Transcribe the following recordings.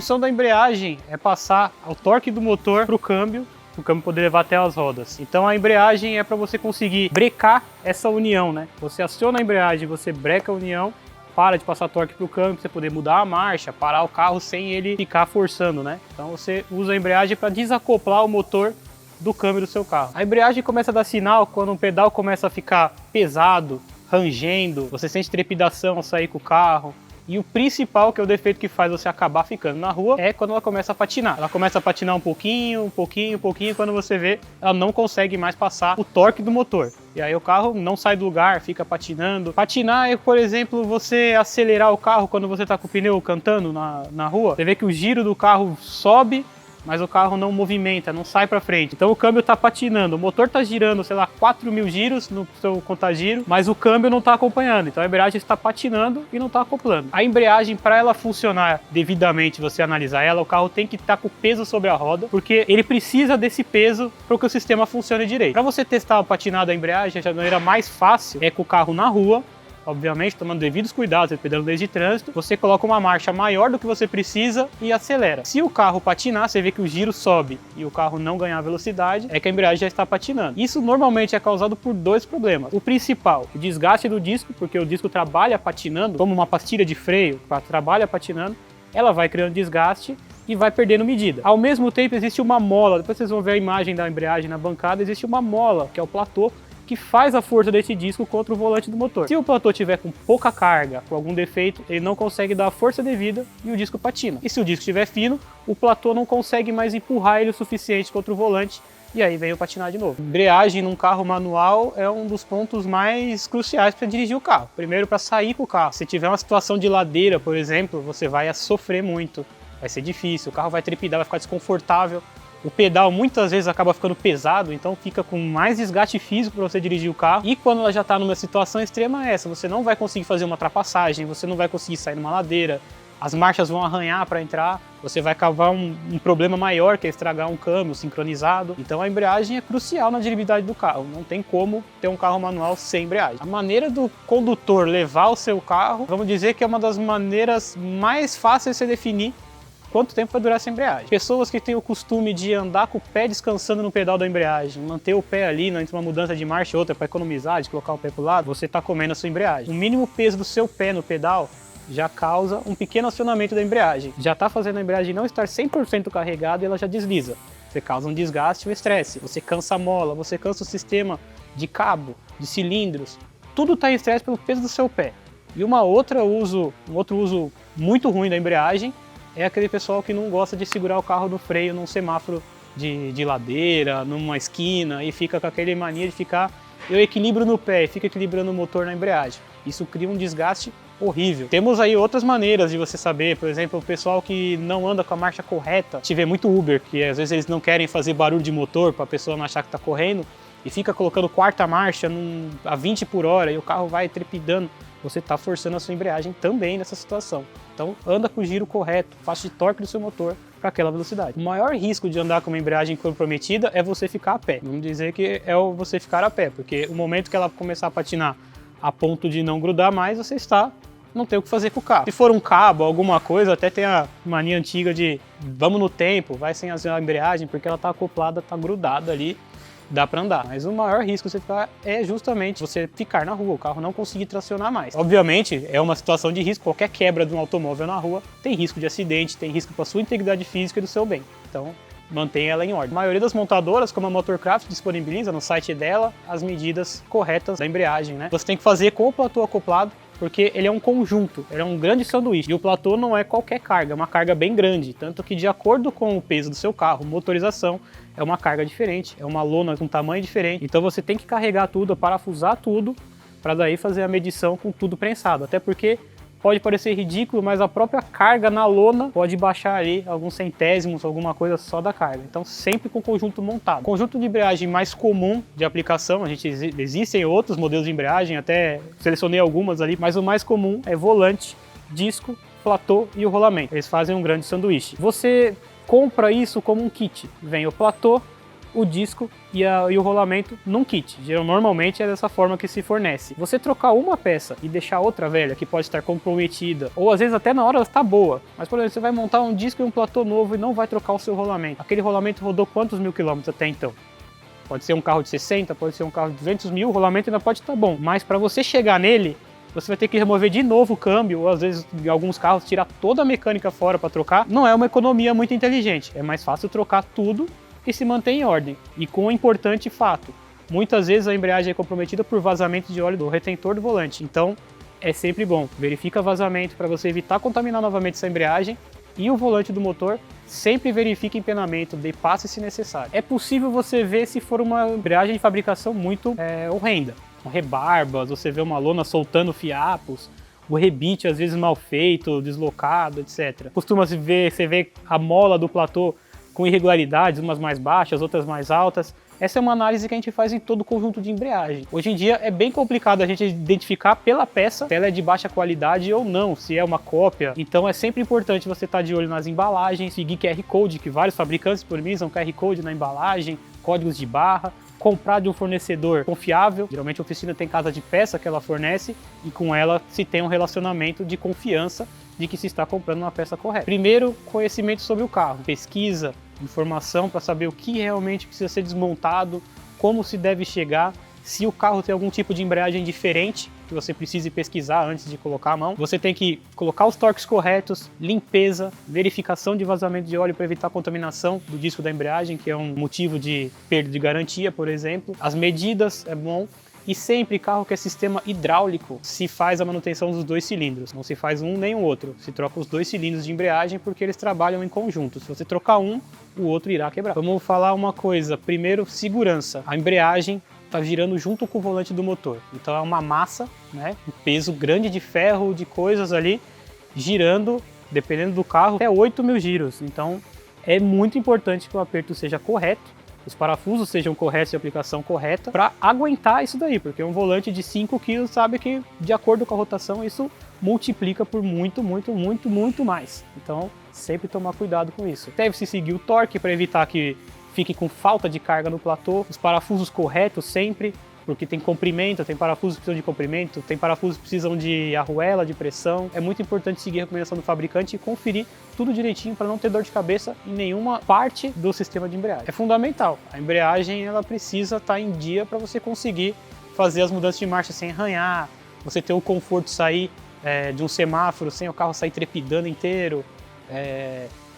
função da embreagem é passar o torque do motor para o câmbio poder levar até as rodas. Então a embreagem é para você conseguir brecar essa união, né? Você aciona a embreagem, você breca a união, para de passar torque para o câmbio, para você poder mudar a marcha, parar o carro sem ele ficar forçando, né? Então você usa a embreagem para desacoplar o motor do câmbio do seu carro. A embreagem começa a dar sinal quando o pedal começa a ficar pesado, rangendo, você sente trepidação ao sair com o carro. E o principal, que é o defeito que faz você acabar ficando na rua, é quando ela começa a patinar. Ela começa a patinar um pouquinho, quando você vê, ela não consegue mais passar o torque do motor. E aí o carro não sai do lugar, fica patinando. Patinar é, por exemplo, você acelerar o carro quando você está com o pneu cantando na rua. Você vê que o giro do carro sobe, mas o carro não movimenta, não sai para frente. Então o câmbio está patinando, o motor está girando, sei lá, 4.000 giros no seu contagiro, mas o câmbio não está acompanhando. Então a embreagem está patinando e não está acoplando. A embreagem, para ela funcionar devidamente, você analisar ela, o carro tem que estar com peso sobre a roda, porque ele precisa desse peso para que o sistema funcione direito. Para você testar o patinado da embreagem, a maneira mais fácil é com o carro na rua, obviamente tomando devidos cuidados, dependendo do de trânsito, você coloca uma marcha maior do que você precisa e acelera. Se o carro patinar, você vê que o giro sobe e o carro não ganhar velocidade, é que a embreagem já está patinando. Isso normalmente é causado por dois problemas. O principal, o desgaste do disco, porque o disco trabalha patinando, como uma pastilha de freio, trabalha patinando, ela vai criando desgaste e vai perdendo medida. Ao mesmo tempo existe uma mola, depois vocês vão ver a imagem da embreagem na bancada, existe uma mola, que é o platô, que faz a força desse disco contra o volante do motor. Se o platô tiver com pouca carga, com algum defeito, ele não consegue dar a força devida e o disco patina. E se o disco estiver fino, o platô não consegue mais empurrar ele o suficiente contra o volante e aí vem o patinar de novo. Embreagem num carro manual é um dos pontos mais cruciais para dirigir o carro. Primeiro, para sair com o carro. Se tiver uma situação de ladeira, por exemplo, você vai sofrer muito. Vai ser difícil, o carro vai trepidar, vai ficar desconfortável. O pedal muitas vezes acaba ficando pesado, então fica com mais desgaste físico para você dirigir o carro. E quando ela já está numa situação extrema essa, você não vai conseguir fazer uma ultrapassagem, você não vai conseguir sair numa ladeira, as marchas vão arranhar para entrar, você vai cavar um problema maior, que é estragar um câmbio sincronizado. Então a embreagem é crucial na dirigibilidade do carro, não tem como ter um carro manual sem embreagem. A maneira do condutor levar o seu carro, vamos dizer que é uma das maneiras mais fáceis de você definir quanto tempo vai durar essa embreagem. Pessoas que têm o costume de andar com o pé descansando no pedal da embreagem, manter o pé ali entre uma mudança de marcha e outra para economizar, de colocar o pé para o lado, você está comendo a sua embreagem. O mínimo peso do seu pé no pedal já causa um pequeno acionamento da embreagem. Já está fazendo a embreagem não estar 100% carregada e ela já desliza. Você causa um desgaste e um estresse. Você cansa a mola, você cansa o sistema de cabo, de cilindros. Tudo está em estresse pelo peso do seu pé. E um outro uso muito ruim da embreagem é aquele pessoal que não gosta de segurar o carro no freio num semáforo de ladeira, numa esquina, e fica com aquele mania de ficar, eu equilibro no pé e fica equilibrando o motor na embreagem. Isso cria um desgaste horrível. Temos aí outras maneiras de você saber, por exemplo, o pessoal que não anda com a marcha correta. Tive muito Uber, que às vezes eles não querem fazer barulho de motor para a pessoa não achar que está correndo, e fica colocando quarta marcha a 20 por hora e o carro vai trepidando. Você está forçando a sua embreagem também nessa situação. Então anda com o giro correto, faixa de torque do seu motor para aquela velocidade. O maior risco de andar com uma embreagem comprometida é você ficar a pé. Vamos dizer que é você ficar a pé, porque o momento que ela começar a patinar a ponto de não grudar mais, você não tem o que fazer com o carro. Se for um cabo, alguma coisa, até tem a mania antiga de vamos no tempo, vai sem a embreagem, porque ela está acoplada, está grudada ali, dá para andar. Mas o maior risco você ficar é justamente você ficar na rua, o carro não conseguir tracionar mais. Obviamente, é uma situação de risco, qualquer quebra de um automóvel na rua tem risco de acidente, tem risco para a sua integridade física e do seu bem. Então, mantenha ela em ordem. A maioria das montadoras, como a Motorcraft, disponibiliza no site dela as medidas corretas da embreagem, né? Você tem que fazer com o platô acoplado, porque ele é um conjunto, ele é um grande sanduíche. E o platô não é qualquer carga, é uma carga bem grande, tanto que de acordo com o peso do seu carro, motorização, é uma carga diferente, é uma lona com tamanho diferente. Então você tem que carregar tudo, parafusar tudo, para daí fazer a medição com tudo prensado. Até porque pode parecer ridículo, mas a própria carga na lona pode baixar ali alguns centésimos, alguma coisa só da carga. Então sempre com o conjunto montado. O conjunto de embreagem mais comum de aplicação, existem outros modelos de embreagem, até selecionei algumas ali, mas o mais comum é volante, disco, platô e o rolamento. Eles fazem um grande sanduíche. Você compra isso como um kit. Vem o platô, o disco e o rolamento num kit. Normalmente é dessa forma que se fornece. Você trocar uma peça e deixar outra velha, que pode estar comprometida, ou às vezes até na hora ela está boa, mas por exemplo, você vai montar um disco e um platô novo e não vai trocar o seu rolamento. Aquele rolamento rodou quantos mil quilômetros até então? Pode ser um carro de 60, pode ser um carro de 200 mil, o rolamento ainda pode estar bom, mas para você chegar nele, você vai ter que remover de novo o câmbio, ou às vezes em alguns carros tirar toda a mecânica fora para trocar. Não é uma economia muito inteligente, é mais fácil trocar tudo e se manter em ordem. E com um importante fato, muitas vezes a embreagem é comprometida por vazamento de óleo do retentor do volante, então é sempre bom, verifica vazamento para você evitar contaminar novamente essa embreagem, e o volante do motor sempre verifique empenamento, dê passe se necessário. É possível você ver se for uma embreagem de fabricação muito horrenda, com rebarbas, você vê uma lona soltando fiapos, o rebite às vezes mal feito, deslocado, etc. Costuma-se ver, você vê a mola do platô com irregularidades, umas mais baixas, outras mais altas. Essa é uma análise que a gente faz em todo o conjunto de embreagem. Hoje em dia é bem complicado a gente identificar pela peça se ela é de baixa qualidade ou não, se é uma cópia. Então é sempre importante você estar de olho nas embalagens, seguir QR Code, que vários fabricantes disponibilizam QR Code na embalagem, códigos de barra, comprar de um fornecedor confiável. Geralmente a oficina tem casa de peça que ela fornece e com ela se tem um relacionamento de confiança de que se está comprando uma peça correta. Primeiro, conhecimento sobre o carro, pesquisa, informação para saber o que realmente precisa ser desmontado, como se deve chegar, se o carro tem algum tipo de embreagem diferente que você precise pesquisar antes de colocar a mão. Você tem que colocar os torques corretos, limpeza, verificação de vazamento de óleo para evitar a contaminação do disco da embreagem, que é um motivo de perda de garantia, por exemplo. As medidas é bom. E sempre carro que é sistema hidráulico, se faz a manutenção dos 2 cilindros. Não se faz um nem o outro. Se troca os 2 cilindros de embreagem porque eles trabalham em conjunto. Se você trocar um, o outro irá quebrar. Vamos falar uma coisa. Primeiro, segurança. A embreagem está girando junto com o volante do motor. Então é uma massa, né? Um peso grande de ferro, de coisas ali, girando, dependendo do carro, até 8.000 giros. Então é muito importante que o aperto seja correto, os parafusos sejam corretos e a aplicação correta para aguentar isso daí, porque um volante de 5 kg sabe que, de acordo com a rotação, isso multiplica por muito mais. Então, sempre tomar cuidado com isso. Deve-se seguir o torque para evitar que fique com falta de carga no platô, os parafusos corretos sempre, porque tem comprimento, tem parafusos que precisam de comprimento, tem parafusos que precisam de arruela, de pressão. É muito importante seguir a recomendação do fabricante e conferir tudo direitinho para não ter dor de cabeça em nenhuma parte do sistema de embreagem. É fundamental. A embreagem ela precisa estar em dia para você conseguir fazer as mudanças de marcha sem arranhar, você ter o conforto de sair de um semáforo sem o carro sair trepidando inteiro,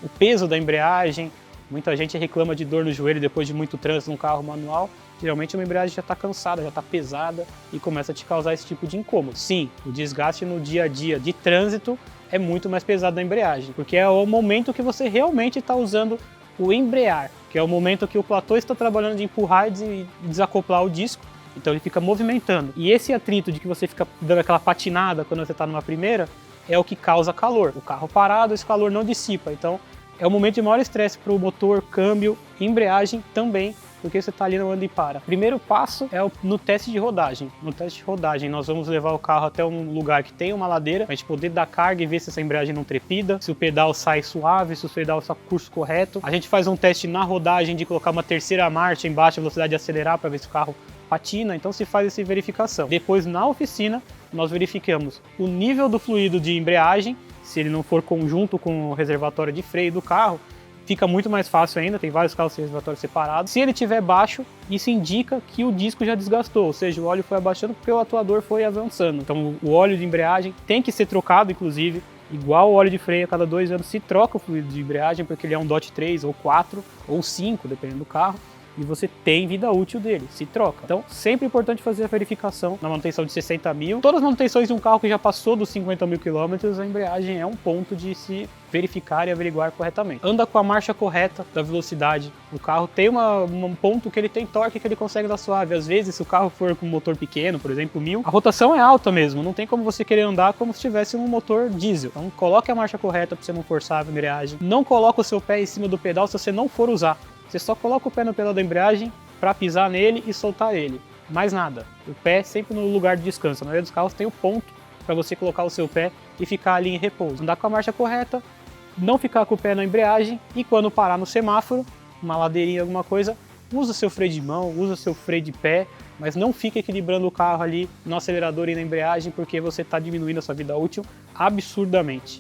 o peso da embreagem. Muita gente reclama de dor no joelho depois de muito trânsito num carro manual. Geralmente uma embreagem já está cansada, já está pesada e começa a te causar esse tipo de incômodo. Sim, o desgaste no dia a dia de trânsito é muito mais pesado da embreagem, porque é o momento que você realmente está usando o embrear, que é o momento que o platô está trabalhando de empurrar e desacoplar o disco, então ele fica movimentando. E esse atrito de que você fica dando aquela patinada quando você está numa primeira é o que causa calor. O carro parado, esse calor não dissipa, então é o momento de maior estresse para o motor, câmbio, embreagem também, porque você está ali no anda e para. Primeiro passo é no teste de rodagem. No teste de rodagem, nós vamos levar o carro até um lugar que tem uma ladeira, para a gente poder dar carga e ver se essa embreagem não trepida, se o pedal sai suave, se o pedal está com o curso correto. A gente faz um teste na rodagem de colocar uma terceira marcha em baixa velocidade e acelerar para ver se o carro patina, então se faz essa verificação. Depois, na oficina, nós verificamos o nível do fluido de embreagem, se ele não for conjunto com o reservatório de freio do carro, fica muito mais fácil ainda, tem vários carros com reservatório separado. Se ele estiver baixo, isso indica que o disco já desgastou, ou seja, o óleo foi abaixando porque o atuador foi avançando. Então o óleo de embreagem tem que ser trocado, inclusive, igual o óleo de freio, a cada 2 anos se troca o fluido de embreagem, porque ele é um DOT 3 ou 4 ou 5, dependendo do carro. E você tem vida útil dele, se troca. Então, sempre é importante fazer a verificação na manutenção de 60 mil. Todas as manutenções de um carro que já passou dos 50.000 km, a embreagem é um ponto de se verificar e averiguar corretamente. Anda com a marcha correta da velocidade. O carro tem um ponto que ele tem torque que ele consegue dar suave. Às vezes, se o carro for com um motor pequeno, por exemplo, 1000, a rotação é alta mesmo. Não tem como você querer andar como se tivesse um motor diesel. Então, coloque a marcha correta para você não forçar a embreagem. Não coloque o seu pé em cima do pedal se você não for usar. Você só coloca o pé no pedal da embreagem para pisar nele e soltar ele. Mais nada. O pé sempre no lugar de descanso. A maioria dos carros tem o ponto para você colocar o seu pé e ficar ali em repouso. Andar com a marcha correta, não ficar com o pé na embreagem e quando parar no semáforo, uma ladeirinha, alguma coisa, usa seu freio de mão, usa seu freio de pé, mas não fica equilibrando o carro ali no acelerador e na embreagem, porque você está diminuindo a sua vida útil absurdamente.